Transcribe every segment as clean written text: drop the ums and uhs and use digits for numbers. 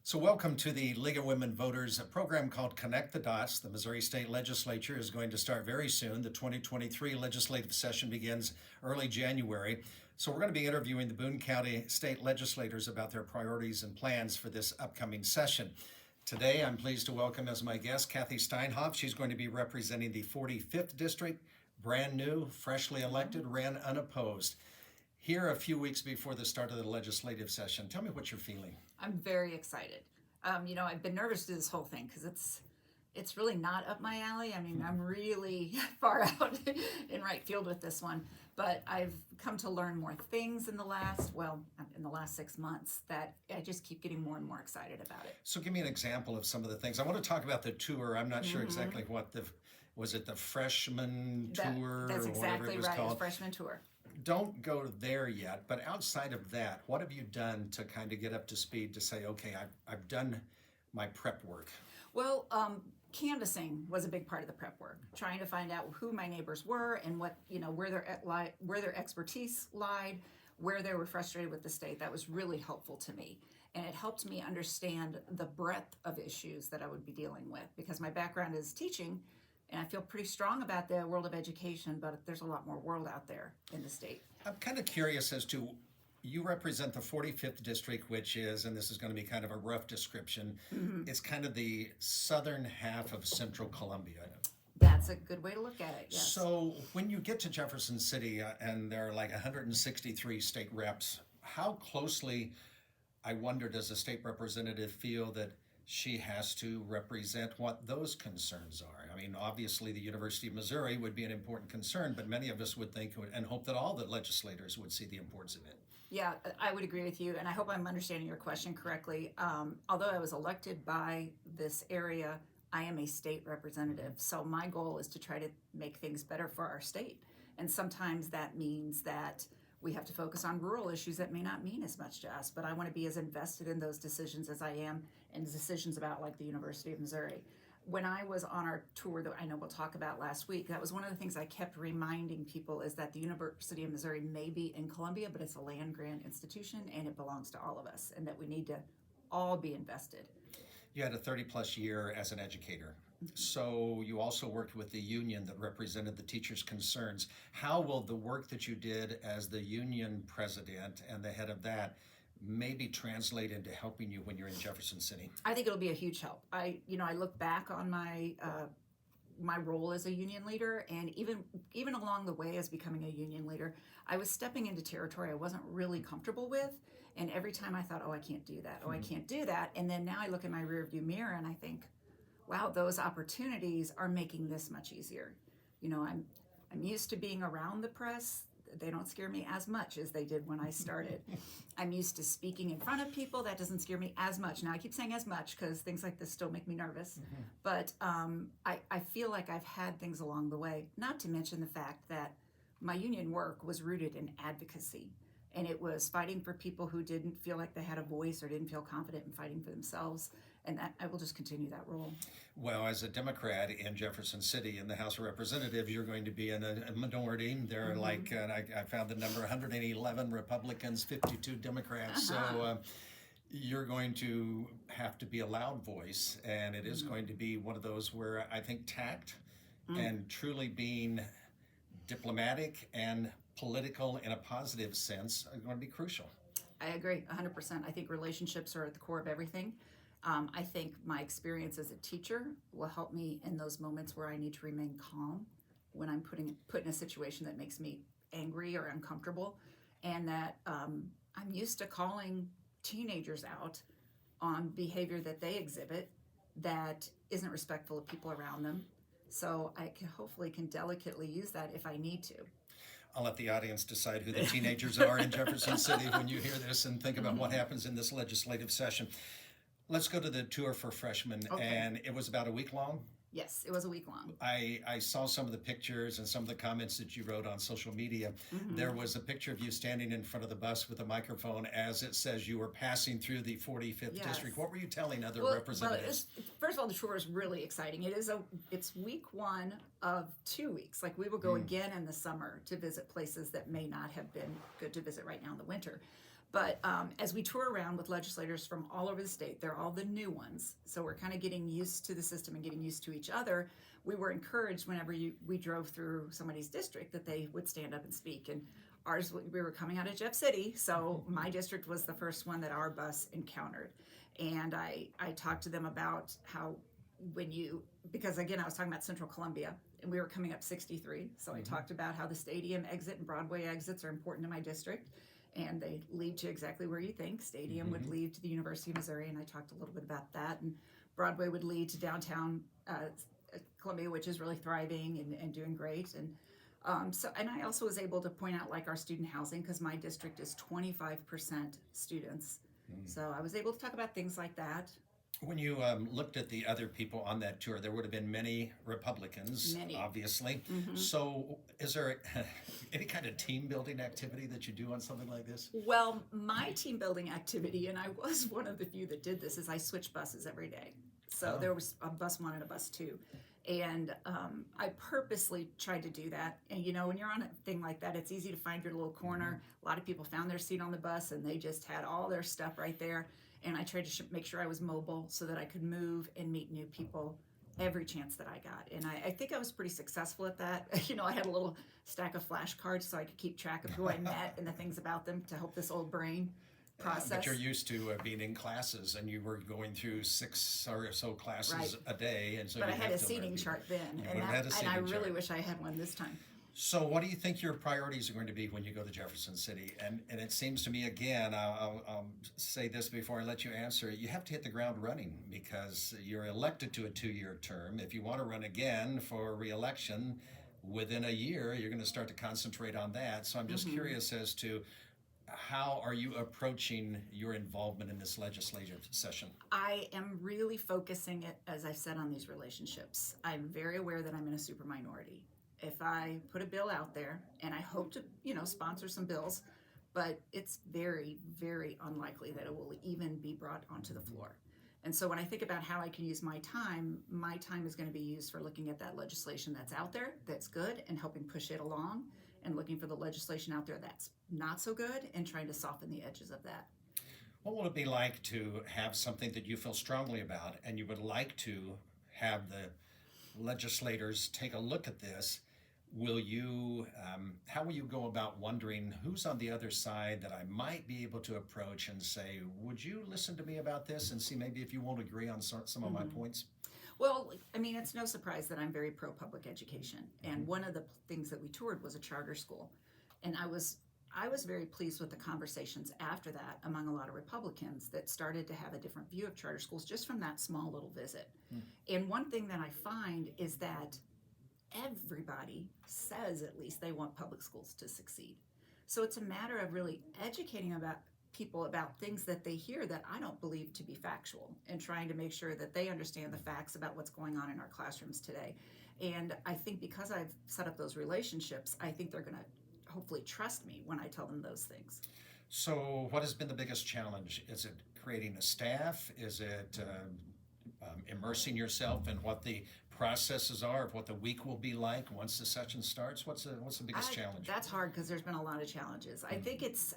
So welcome to the League of Women Voters, a program called Connect the Dots. The Missouri State Legislature is going to start very soon. The 2023 legislative session begins early January. So we're going to be interviewing the Boone County state legislators about their priorities and plans for this upcoming session. Today, I'm pleased to welcome as my guest Kathy Steinhoff. She's going to be representing the 45th District, brand new, freshly elected, ran unopposed. Here a few weeks before the start of the legislative session, tell me what you're feeling. I'm very excited. I've been nervous to do this whole thing because it's really not up my alley. I mean, I'm really far out in right field with this one, but I've come to learn more things in the last 6 months that I just keep getting more and more excited about it. So give me an example of some of the things. I want to talk about the tour. I'm not sure exactly what was it the freshman tour That's or whatever exactly it was right, called? the freshman tour. Don't go there yet, but outside of that, what have you done to kind of get up to speed to say, okay, I've done my prep work? Well, canvassing was a big part of the prep work, trying to find out who my neighbors were and what, where their expertise lied, where they were frustrated with the state. That was really helpful to me. And it helped me understand the breadth of issues that I would be dealing with, because my background is teaching and I feel pretty strong about the world of education, but there's a lot more world out there in the state. I'm kind of curious as to, you represent the 45th District, which is, and this is going to be kind of a rough description, it's kind of the southern half of central Columbia. That's a good way to look at it, yes. So when you get to Jefferson City and there are like 163 state reps, how closely, I wonder, does a state representative feel that she has to represent what those concerns are? I mean, obviously the University of Missouri would be an important concern, but many of us would think and hope that all the legislators would see the importance of it. Yeah, I would agree with you, and I hope I'm understanding your question correctly. Although I was elected by this area, I am a state representative, so my goal is to try to make things better for our state. And sometimes that means that we have to focus on rural issues that may not mean as much to us, but I want to be as invested in those decisions as I am in decisions about, like, the University of Missouri. When I was on our tour that I know we'll talk about last week, that was one of the things I kept reminding people, is that the University of Missouri may be in Columbia, but it's a land-grant institution and it belongs to all of us, and that we need to all be invested. You had a 30-plus year as an educator. So you also worked with the union that represented the teachers' concerns. How will the work that you did as the union president and the head of that maybe translate into helping you when you're in Jefferson City? I think it'll be a huge help. I look back on my my role as a union leader, and even along the way as becoming a union leader, I was stepping into territory I wasn't really comfortable with. And every time I thought, oh, I can't do that. Oh, I can't do that. And then now I look in my rearview mirror and I think, wow, those opportunities are making this much easier. I'm used to being around the press. They don't scare me as much as they did when I started. I'm used to speaking in front of people. That doesn't scare me as much. Now I keep saying as much because things like this still make me nervous. But I feel like I've had things along the way, not to mention the fact that my union work was rooted in advocacy. And it was fighting for people who didn't feel like they had a voice or didn't feel confident in fighting for themselves. And that I will just continue that role. Well, as a Democrat in Jefferson City in the House of Representatives, you're going to be in a minority. There are I found the number 111 Republicans, 52 Democrats. So you're going to have to be a loud voice. And it is going to be one of those where I think tact and truly being diplomatic and political in a positive sense are going to be crucial. I agree 100%. I think relationships are at the core of everything. I think my experience as a teacher will help me in those moments where I need to remain calm when I'm put in a situation that makes me angry or uncomfortable, and that I'm used to calling teenagers out on behavior that they exhibit that isn't respectful of people around them. So I hopefully can delicately use that if I need to. I'll let the audience decide who the teenagers are in Jefferson City when you hear this and think about what happens in this legislative session. Let's go to the tour for freshmen, and it was about a week long? Yes, it was a week long. I saw some of the pictures and some of the comments that you wrote on social media. There was a picture of you standing in front of the bus with a microphone as it says you were passing through the 45th District. What were you telling other representatives? First of all, the tour is really exciting. It's week one of 2 weeks. Like, we will go again in the summer to visit places that may not have been good to visit right now in the winter. But as we tour around with legislators from all over the state, they're all the new ones. So we're kind of getting used to the system and getting used to each other. We were encouraged whenever we drove through somebody's district that they would stand up and speak. And ours, we were coming out of Jeff City, so my district was the first one that our bus encountered. And I talked to them about how because again, I was talking about Central Columbia, and we were coming up 63. So I talked about how the stadium exit and Broadway exits are important to my district. And they lead to exactly where you think. Stadium would lead to the University of Missouri, and I talked a little bit about that. And Broadway would lead to downtown Columbia, which is really thriving and doing great. And and I also was able to point out like our student housing, because my district is 25% students. So I was able to talk about things like that. When you looked at the other people on that tour, there would have been many Republicans, obviously. So is there any kind of team building activity that you do on something like this? Well, my team building activity, and I was one of the few that did this, is I switched buses every day. So there was a bus 1 and a bus 2. And I purposely tried to do that. And when you're on a thing like that, it's easy to find your little corner. A lot of people found their seat on the bus, and they just had all their stuff right there. And I tried to make sure I was mobile so that I could move and meet new people every chance that I got. And I think I was pretty successful at that. I had a little stack of flashcards so I could keep track of who I met and the things about them to help this old brain process. But you're used to being in classes, and you were going through 6 or so classes a day. And so but I had a seating chart then, and I really wish I had one this time. So what do you think your priorities are going to be when you go to Jefferson City? And it seems to me, again, I'll say this before I let you answer, you have to hit the ground running because you're elected to a 2-year term. If you want to run again for re-election within a year, you're going to start to concentrate on that. So I'm just curious as to how are you approaching your involvement in this legislative session? I am really focusing it, as I've said, on these relationships. I'm very aware that I'm in a super minority. If I put a bill out there, and I hope to, sponsor some bills, but it's very, very unlikely that it will even be brought onto the floor. And so when I think about how I can use my time is going to be used for looking at that legislation that's out there, that's good, and helping push it along, and looking for the legislation out there that's not so good, and trying to soften the edges of that. What will it be like to have something that you feel strongly about, and you would like to have the legislators take a look at this? How will you go about wondering who's on the other side that I might be able to approach and say, would you listen to me about this and see maybe if you won't agree on some of my points? Well, it's no surprise that I'm very pro-public education. And one of the things that we toured was a charter school. And I was very pleased with the conversations after that among a lot of Republicans that started to have a different view of charter schools just from that small little visit. And one thing that I find is that everybody says at least they want public schools to succeed. So it's a matter of really educating people about things that they hear that I don't believe to be factual, and trying to make sure that they understand the facts about what's going on in our classrooms today. And I think because I've set up those relationships, I think they're going to hopefully trust me when I tell them those things. So what has been the biggest challenge? Is it creating a staff? Is it immersing yourself in what the processes are of what the week will be like once the session starts? What's the biggest challenge? That's hard because there's been a lot of challenges. I think it's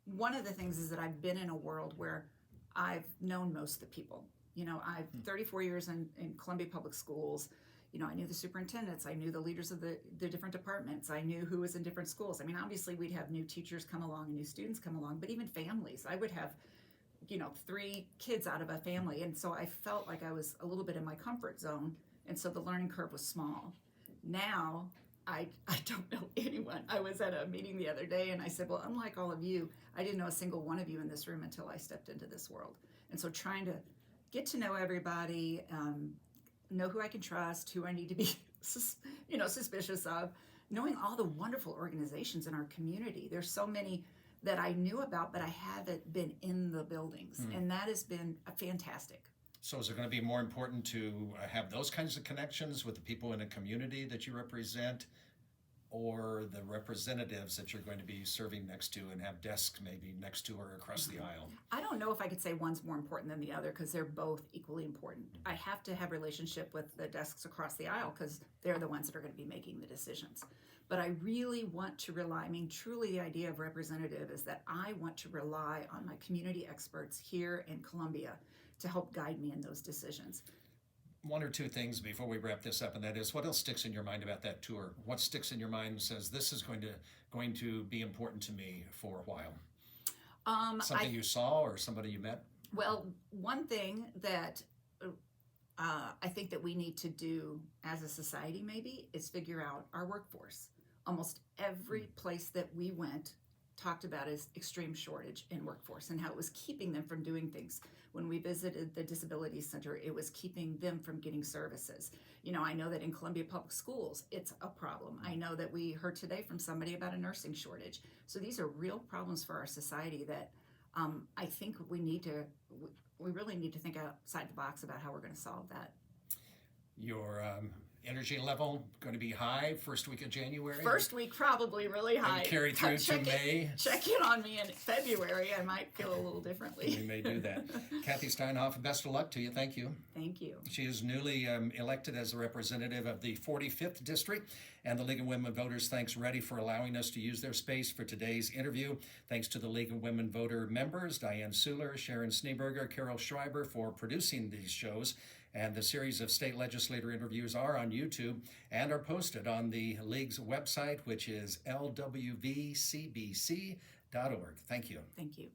one of the things is that I've been in a world where I've known most of the people. I've 34 years in Columbia Public Schools. I knew the superintendents. I knew the leaders of the different departments. I knew who was in different schools. Obviously we'd have new teachers come along and new students come along, but even families. I would have 3 kids out of a family. And so I felt like I was a little bit in my comfort zone. And so the learning curve was small. Now, I don't know anyone. I was at a meeting the other day and I said, well, unlike all of you, I didn't know a single one of you in this room until I stepped into this world. And so trying to get to know everybody, know who I can trust, who I need to be, suspicious of, knowing all the wonderful organizations in our community. There's so many that I knew about, but I haven't been in the buildings. And that has been fantastic. So is it going to be more important to have those kinds of connections with the people in a community that you represent or the representatives that you're going to be serving next to and have desks maybe next to or across the aisle? I don't know if I could say one's more important than the other because they're both equally important. I have to have a relationship with the desks across the aisle because they're the ones that are going to be making the decisions. But I really want to rely, truly the idea of representative is that I want to rely on my community experts here in Columbia to help guide me in those decisions. One or two things before we wrap this up, and that is, what else sticks in your mind about that tour? What sticks in your mind and says, this is going to be important to me for a while? Something you saw or somebody you met? Well, one thing that I think that we need to do as a society maybe is figure out our workforce. Almost every place that we went talked about is extreme shortage in workforce and how it was keeping them from doing things. When we visited the Disability Center, it was keeping them from getting services. I know that in Columbia Public Schools, it's a problem. I know that we heard today from somebody about a nursing shortage. So these are real problems for our society that I think we really need to think outside the box about how we're going to solve that. Your energy level going to be high first week of January? First week probably really high. And carry through to May? Check in on me in February. I might feel a little differently. We may do that. Kathy Steinhoff, best of luck to you. Thank you. Thank you. She is newly elected as a representative of the 45th District, and the League of Women Voters thanks Ready for allowing us to use their space for today's interview. Thanks to the League of Women Voter members, Diane Suhler, Sharon Schneeberger, Carol Schreiber, for producing these shows. And the series of state legislator interviews are on YouTube and are posted on the League's website, which is lwvcbc.org. Thank you. Thank you.